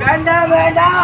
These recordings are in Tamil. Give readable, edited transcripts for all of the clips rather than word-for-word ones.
வேண்டாம் வேண்டாம்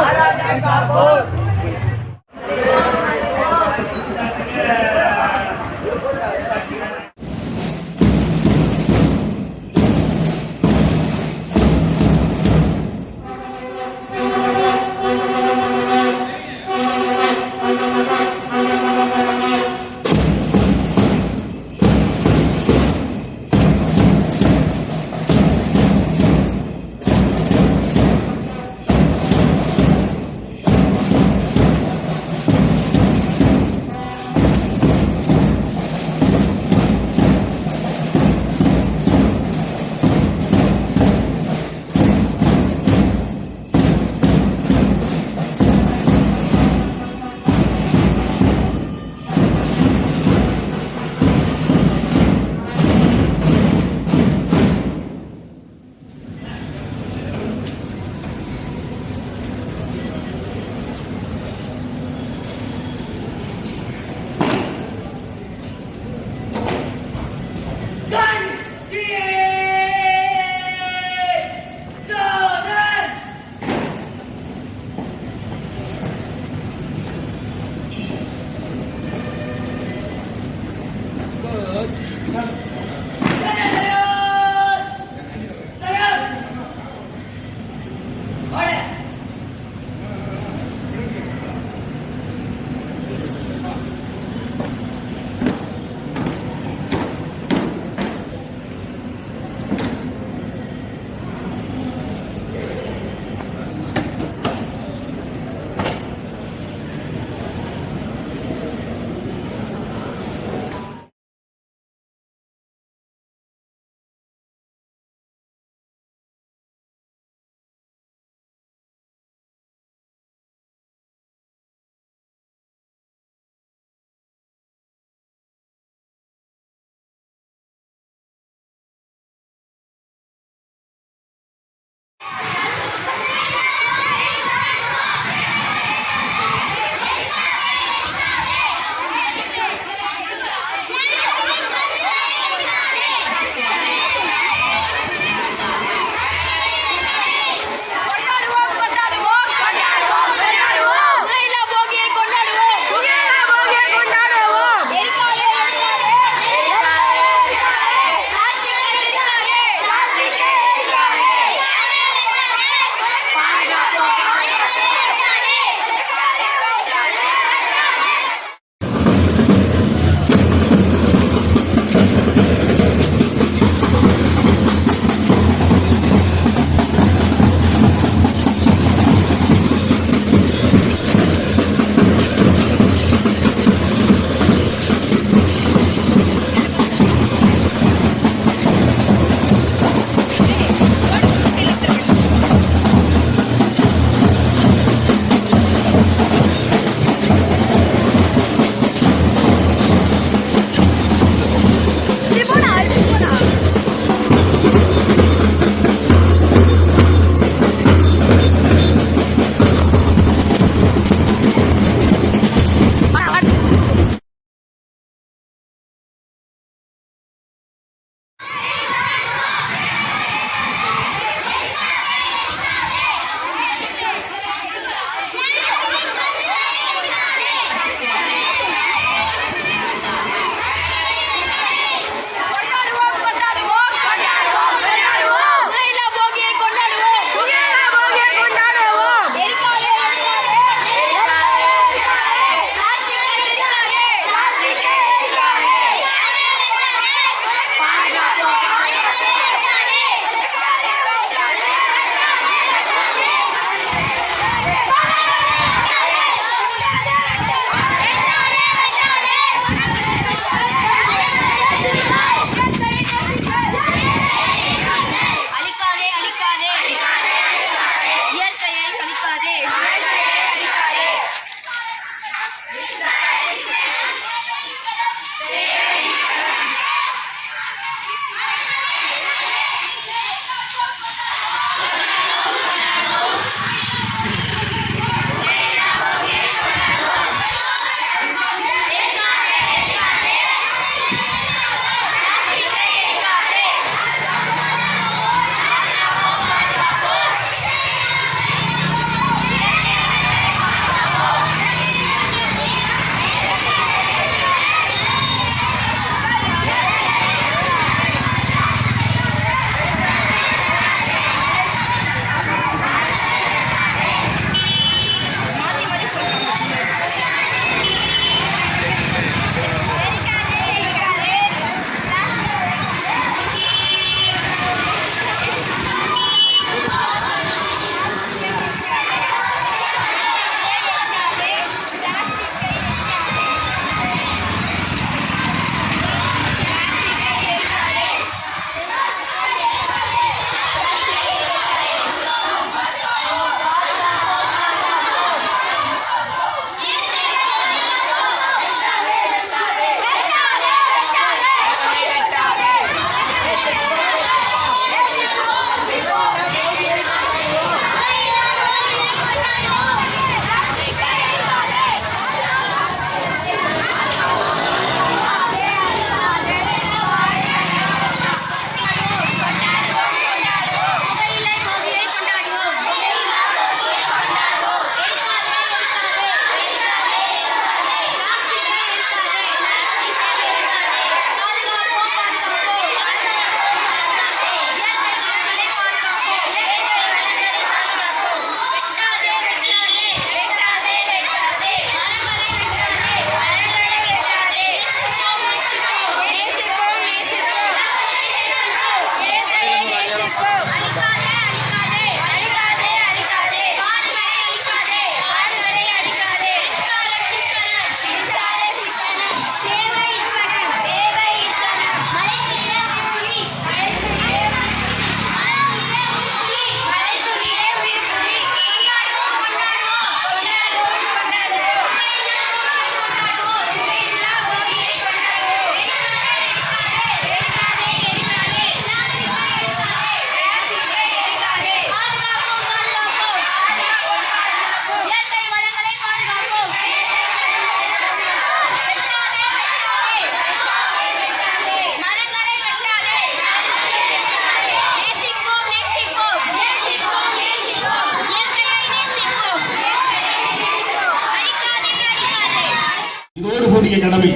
கடமை.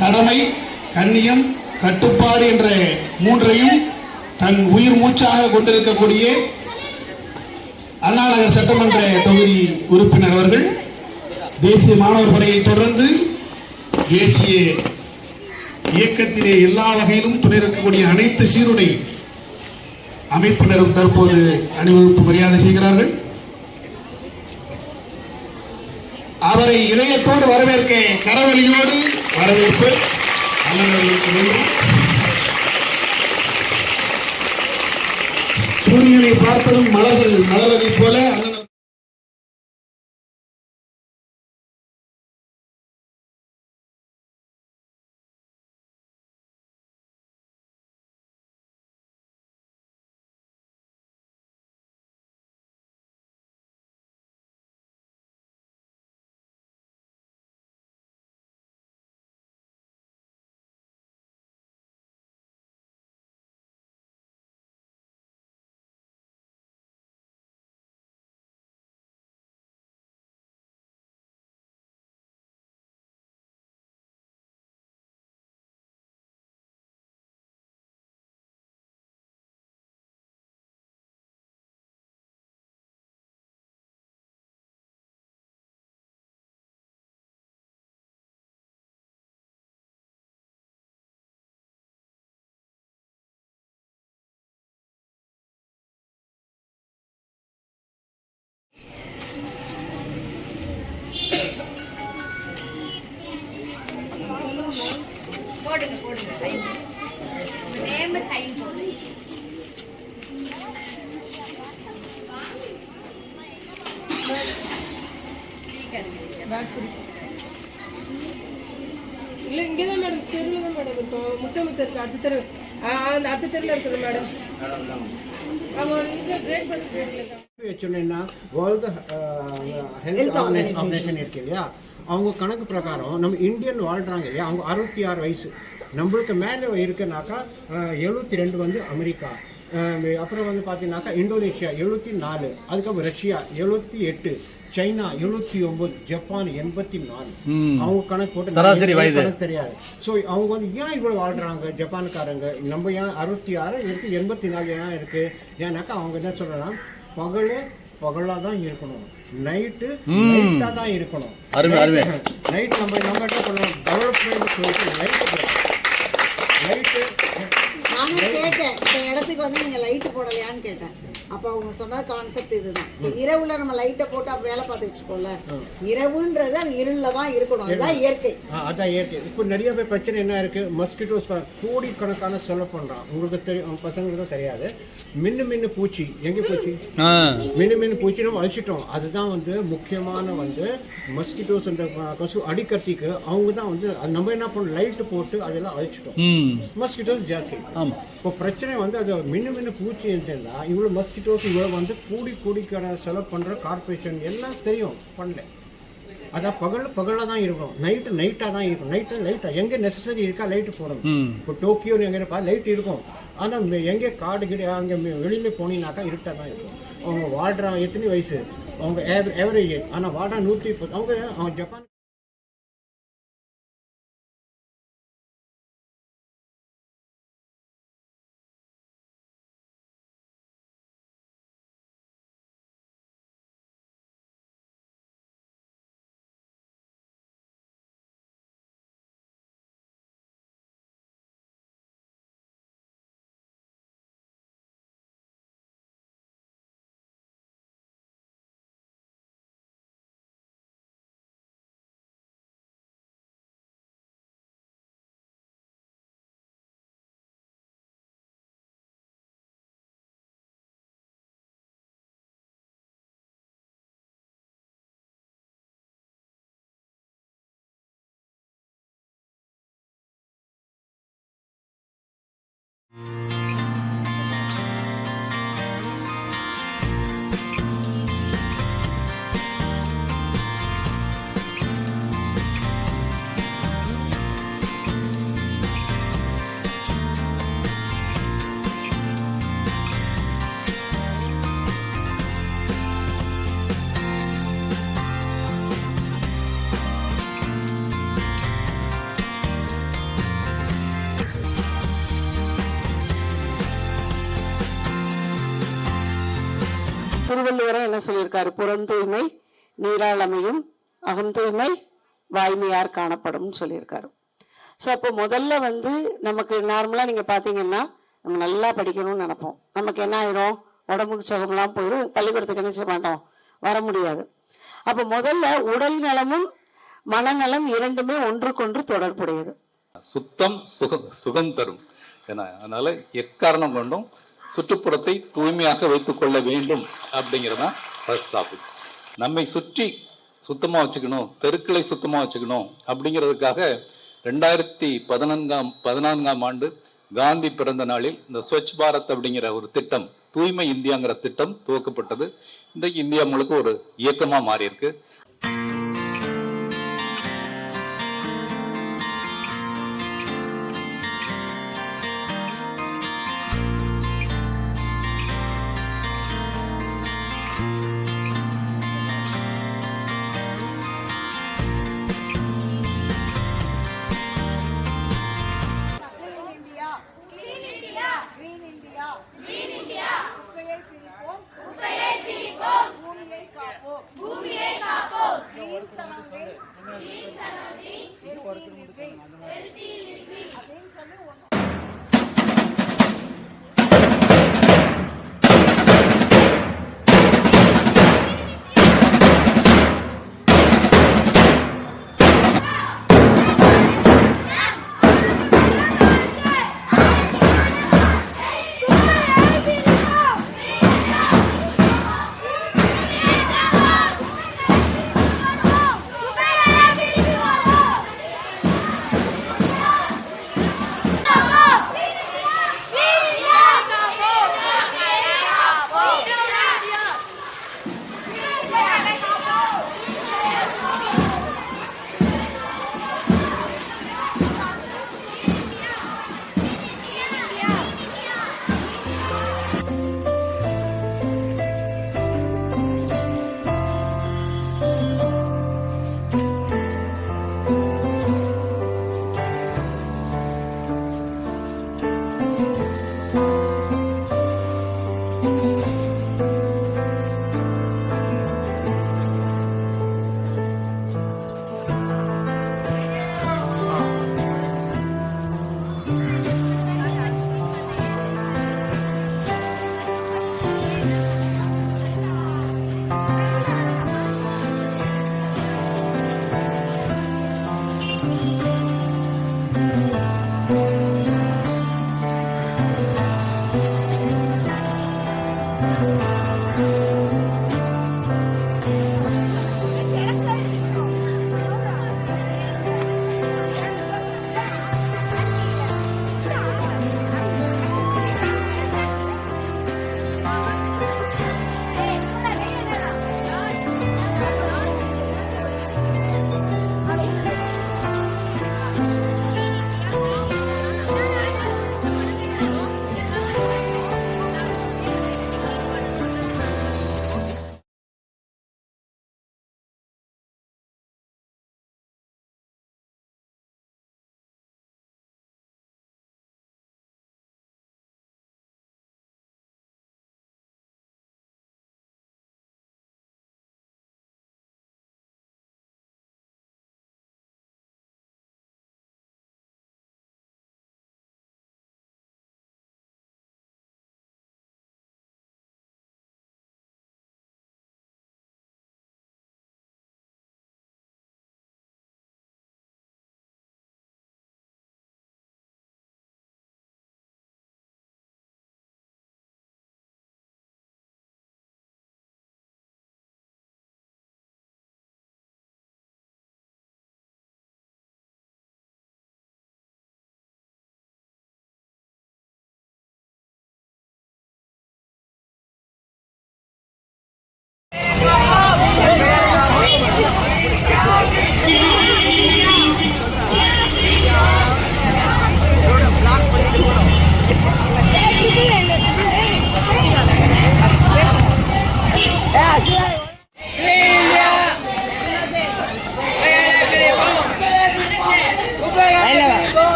கடமை, கண்ணியம், கட்டுப்பாடு என்ற மூன்றையும் தன் உயிர் மூச்சாக கொண்டிருக்கக்கூடிய அண்ணாநகர் சட்டமன்ற தொகுதி உறுப்பினர் அவர்கள் தேசிய மாணவர் படையை தொடர்ந்து தேசிய இயக்கத்திலே எல்லா வகையிலும் துணை இருக்கக்கூடிய அனைத்து சீருடை அமைப்பினரும் தற்போது அணிவகுப்பு மரியாதை செய்கிறார்கள். அவரை இதயத்தோடு வரவேற்க கரவொலியோடு வரவேற்பு. சூரியனை பார்த்ததும் மலர்கள் மலர்வதைப் போல போடுங்க போடுங்க சைன் நேம் சைன் போடுங்க. இல்ல இங்கதான் மேடம் தெருவில் தான் மேடம் இப்போ முத்தமுத்த இருக்கு அடுத்த தெரு அடுத்த தெருவில் இருக்குது மேடம். அவங்க பிரேக்ஃபாஸ்ட் வேர்ல்டு ஹெல்த் ஆர்கனைசேஷன் இருக்கு இல்லையா, அவங்க கணக்கு பிரகாரம் நம்ம இந்தியன் வாழ்றாங்க இல்லையா, அவங்க 66 வயசு. நம்மளுக்கு மேலே இருக்குனாக்கா 72 வந்து அமெரிக்கா, அப்புறம் வந்து பார்த்தீங்கன்னாக்கா இந்தோனேஷியா 74, அதுக்கப்புறம் ரஷ்யா 78, சைனா 79, ஜப்பான் 84. அவங்க கணக்கு போட்டு சராசரி வயது தெரியாது. ஸோ அவங்க வந்து ஏன் இவ்வளவு வாழ்றாங்க ஜப்பான்காரங்க, நம்ம ஏன் 66 இருக்கு 84 ஏன் இருக்கு? ஏன்னாக்கா அவங்க என்ன சொல்றாங்க, பகலா தான் இருக்கணும், நைட்டு நைட்டா தான் இருக்கணும். நைட் நம்ம என்ன பண்ணணும், டெவலப்மெண்ட் சொல்லிட்டு நைட்டு நானும் கேட்டேன், இந்த இடத்துக்கு வந்து நீங்க லைட் போடலையான்னு கேட்டேன். அப்ப அவங்க சொன்ன கான்செப்ட் இதுதான். இரவுல நம்ம லைட்டை போட்டு அப்ப வேலை பார்த்து வச்சுக்கோல, இரவுன்றது அது இருள தான் இருக்கணும், அதுதான் இயற்கை. அதான் இயற்கை. இப்போ நிறைய பேர் பிரச்சனை என்ன இருக்கு, மஸ்கிட்டோஸ் கோடிக்கணக்கான செலவு பண்றான். உங்களுக்கு தெரியும், பசங்களுக்கு தான் தெரியாது. மின்னு பூச்சி, எங்க பூச்சி, மின்னு பூச்சி நம்ம அழிச்சிட்டோம். அதுதான் வந்து முக்கியமான வந்து மஸ்கிட்டோஸ் கொசு அடிக்கத்திக்கு அவங்க தான் வந்து நம்ம என்ன பண்ணோம், லைட் போட்டு அதெல்லாம் அழிச்சிட்டோம். மஸ்கிட்டோஸ் ஜாஸ்தி. இப்போ பிரச்சனை வந்து அது மின்னு பூச்சி இருந்தா இவ்வளவு மஸ்கிட்டோஸ் இவ்வளவு வந்து கூடிக்கான செலவு பண்ற கார்பரேஷன் எல்லாம் தெரியும் பண்ணல. அதான் பகல்ல தான் இருக்கணும், நைட்டா தான் இருக்கும். லைட்டா எங்க நெசசரி இருக்கா லைட் போடணும். இப்போ டோக்கியோ எங்க லைட் இருக்கும், ஆனா எங்க காடு கிட்ட அங்க வெளியில போனீங்கன்னாக்கா இருட்டா தான் இருக்கும். அவங்க வாழ்றாங்க எத்தனை வயசு, அவங்க ஆவரேஜ், ஆனா வாடா 130. அவங்க ஜப்பான் திருவள்ளுவரே என்ன சொல்லியிருக்காரு? புறம் தூய்மை நீரால் அமையும், அகம் தூய்மை வாய்மையார் காணப்படும் சொல்லியிருக்காரு. ஸோ அப்போ முதல்ல நமக்கு நார்மலாக நீங்கள் பார்த்தீங்கன்னா நம்ம நல்லா படிக்கணும்னு நினைப்போம். நமக்கு என்ன ஆயிரும்? உடம்புக்கு சுகம்லாம் போயிடும், பள்ளிக்கூடத்துக்கு என்ன செய்ய மாட்டோம், வர முடியாது. அப்போ முதல்ல உடல் நலமும் மனநலம் இரண்டுமே ஒன்றுக்கொன்று தொடர்புடையது. சுத்தம் சுகம் தரும். அதனால எக்காரணம் கொண்டும் சுற்றுப்புறத்தை தூய்மையாக வைத்துக் கொள்ள வேண்டும் அப்படிங்கிறதான் ஃபர்ஸ்ட் டாபிக். நம்மை சுற்றி சுத்தமாக வச்சுக்கணும், தெருக்களை சுத்தமாக வச்சுக்கணும் அப்படிங்கிறதுக்காக 2014ஆம் ஆண்டு காந்தி பிறந்த நாளில் இந்த ஸ்வச் பாரத் அப்படிங்கிற ஒரு திட்டம், தூய்மை இந்தியாங்கிற திட்டம் துவக்கப்பட்டது. இன்றைக்கு இந்தியா முழுக்க ஒரு இயக்கமாக மாறி இருக்கு. பூமியை காப்போம். Green surroundings. Healthy living. அப்படின்னு சொல்லி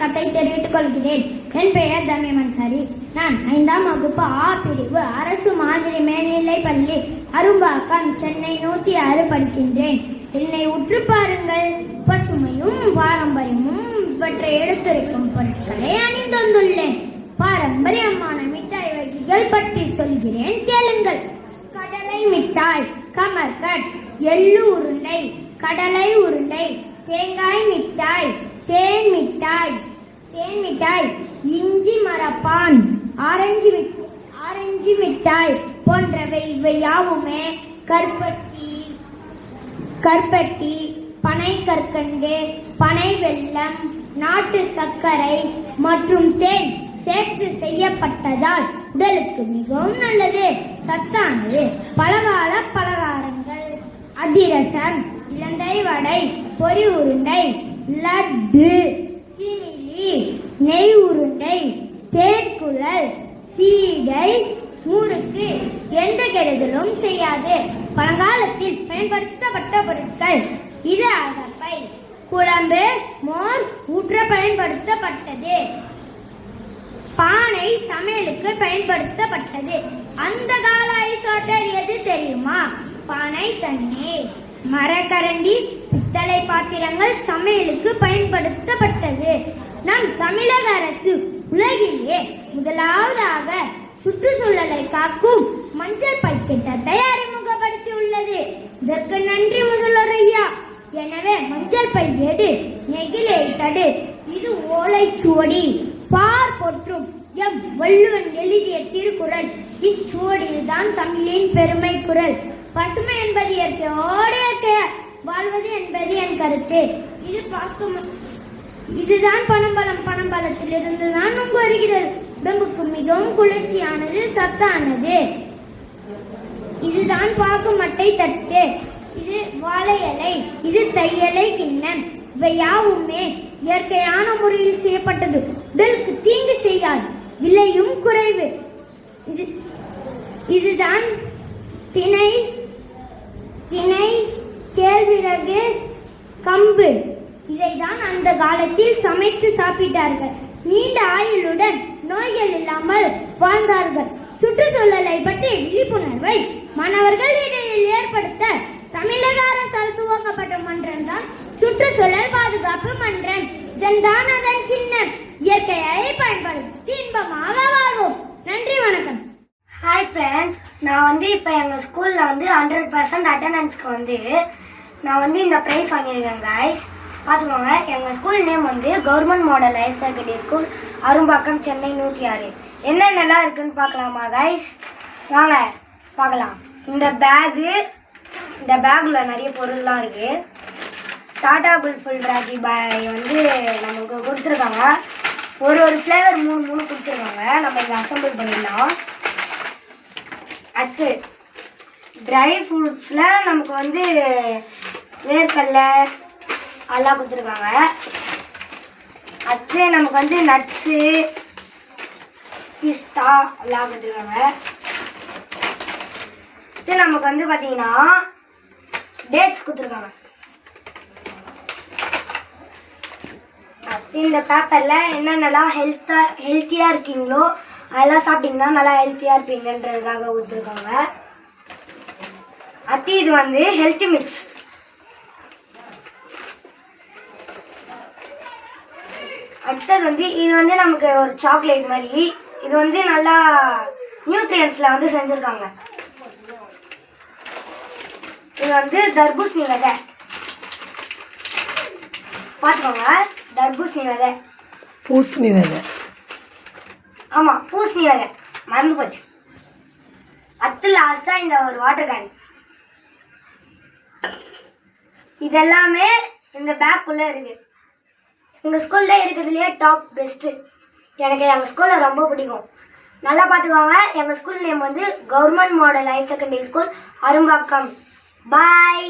வணக்கத்தை தெரிவித்துக் கொள்கிறேன். என் பெயர் தமிம் அன்சாரி. நான் 5ஆம் வகுப்பு ஆ பிரிவு அரசு மாதிரி மேல்நிலைப் பள்ளி அரும்பாக்கம் சென்னை 106 படிக்கின்றேன். என்னை உற்று பாருங்கள். பசுமையும் பாரம்பரியமும் இவற்றை எடுத்துரைக்கும் பொருட்களை அணிந்து வந்துள்ளேன். பாரம்பரியமான மிட்டாய் வகைகள் பற்றி சொல்கிறேன், கேளுங்கள். கடலை மிட்டாய், கமர்கட், எள்ளு உருண்டை, கடலை உருண்டை, தேங்காய் மிட்டாய், தேன் மிட்டாய், இஞ்சி மரப்பான், ஆரஞ்சு மிட்டாய் போன்றவை இவை யாவுமே கற்பட்டி, பனை கற்கண்டு, பனை வெல்லம், நாட்டு சர்க்கரை மற்றும் தேன் சேர்த்து செய்யப்பட்டதால் உடலுக்கு மிகவும் நல்லது, சத்தானது. பலகால பலகாரங்கள் அதிரசம், இலந்தை வடை, பொரி உருண்டை, லட்டு, சிமிலி, நெய் உருண்டை, தேன்குழல், சீடை, முறுக்கு எந்த கெடுதலும் செய்யாது. பழங்காலத்தில் பயன்படுத்தப்பட்ட பொருட்கள் இது அகப்பை, குழம்பு, மோர் ஊற்ற பயன்படுத்தப்பட்டது. பானை சமையலுக்கு பயன்படுத்தப்பட்டது. அந்த கால ஐஸ் வாட்டர் எது தெரியுமா? பானை தண்ணீர். மரக்கரண்டி, பித்தளை பாத்திரங்கள் சமையலுக்கு பயன்படுத்தப்பட்டது. நம் தமிழக அரசு உலகிலேயே முதலாவதாக சுற்றுச்சூழலை காக்கும் மஞ்சள் பை திட்டத்தை அறிமுகப்படுத்தி உள்ளது. இதற்கு நன்றி முதல்வர் ஐயா. எனவே மஞ்சள் பை எடு, நெகிழை தடு, இது ஓலைச்சுவடி, பார் போற்றும் எம் வள்ளுவன் எழுதிய திருக்குறள். இச்சுவடியில் தான் தமிழின் பெருமை குரல். பசுமை என்பது இயற்கையோடு இயற்கையார் வாழ்வது என்பது என் கருத்து. இதுதான் பனம்பழத்தில் இருந்துதான் நுங்கு வருகிறது. உடம்புக்கு மிகவும் குளிர்ச்சியானது, சத்தானது. இதுதான் பாக்கு மட்டை தட்டு, இது வாழை இலை, இது தையலை கிண்ணம். இவை யாவுமே இயற்கையான முறையில் செய்யப்பட்டது. உடலுக்கு தீங்கு செய்யாது, விலையும் குறைவு. இதுதான் திணை, கேழ்விறகு, கம்பு. இதைதான் அந்த காலத்தில் சமைத்து சாப்பிட்டார்கள். நீண்ட ஆயுளுடன் நோய்கள் இல்லாமல் வாழ்ந்தார்கள். சுற்றுச்சூழலை பற்றி விழிப்புணர்வை மாணவர்கள் இடையில் ஏற்படுத்த தமிழக அரசால் துவக்கப்பட்ட மன்றம் தான் சுற்றுச்சூழல் பாதுகாப்பு மன்றம். இதன்தான் அதன் சின்னம். இயற்கையை பயன்படுத்தி இன்பமாக வாழ்வோம். நன்றி, வணக்கம். ஹாய் ஃப்ரெண்ட்ஸ், நான் இப்போ எங்கள் ஸ்கூலில் 100% அட்டண்டன்ஸ்க்கு நான் இந்த ப்ரைஸ் வாங்கியிருக்கேன் கைஸ். பார்த்துக்கோங்க. எங்கள் school name government model higher secondary school Arumbakkam Chennai 106. என்னென்னலாம் இருக்குன்னு பார்க்கலாமா கைஸ்? வாங்க பார்க்கலாம். இந்த பேக்கில் நிறைய பொருள்லாம் இருக்குது. டாடா குல்ஃபுல் ராகி பாய் நமக்கு கொடுத்துருக்காங்க. ஒரு ஃப்ளேவர் 3 கொடுத்துருக்காங்க. நம்ம இங்கே அசம்பிள் பண்ணிடலாம். அடுத்து ட்ரை ஃப்ரூட்ஸில் நமக்கு வேர்க்கடலை அதெல்லாம் கொடுத்துருக்காங்க. அடுத்து நமக்கு நட்ஸு, பிஸ்தா எல்லாம் கொடுத்துருக்காங்க. அடுத்து நமக்கு பார்த்தீங்கன்னா டேட்ஸ் கொடுத்துருக்காங்க. அடுத்து இந்த பேப்பரில் என்னென்னலாம் ஹெல்த்தியாக இருக்கீங்களோ அதெல்லாம் சாப்பிட்டீங்கன்னா நல்லா ஹெல்த்தியாக இருப்பீங்கன்றதுக்காக கொடுத்துருக்காங்க. அடுத்து இது ஹெல்த்தி மிக்ஸ். அடுத்தது இது நமக்கு ஒரு சாக்லேட் மாதிரி. இது நல்லா நியூட்ரியன்ஸில் செஞ்சுருக்காங்க. இது தர்பூசணி விதை. பார்த்துக்கோங்க, தர்பூசணி விதை. பூசணி விதை. ஆமாம், பூசணி விதை, மறந்து போச்சு. அடுத்து லாஸ்ட்டாக இந்த ஒரு வாட்டர் கேன். இதெல்லாமே இந்த பேக்குள்ளே இருக்குது. எங்கள் ஸ்கூலில் இருக்கிறதுலையே டாப் பெஸ்ட்டு. எனக்கு எங்கள் ஸ்கூலில் ரொம்ப பிடிக்கும். நல்லா பார்த்துக்கோங்க. எங்கள் school name government model higher secondary school Arumbakkam. பாய்.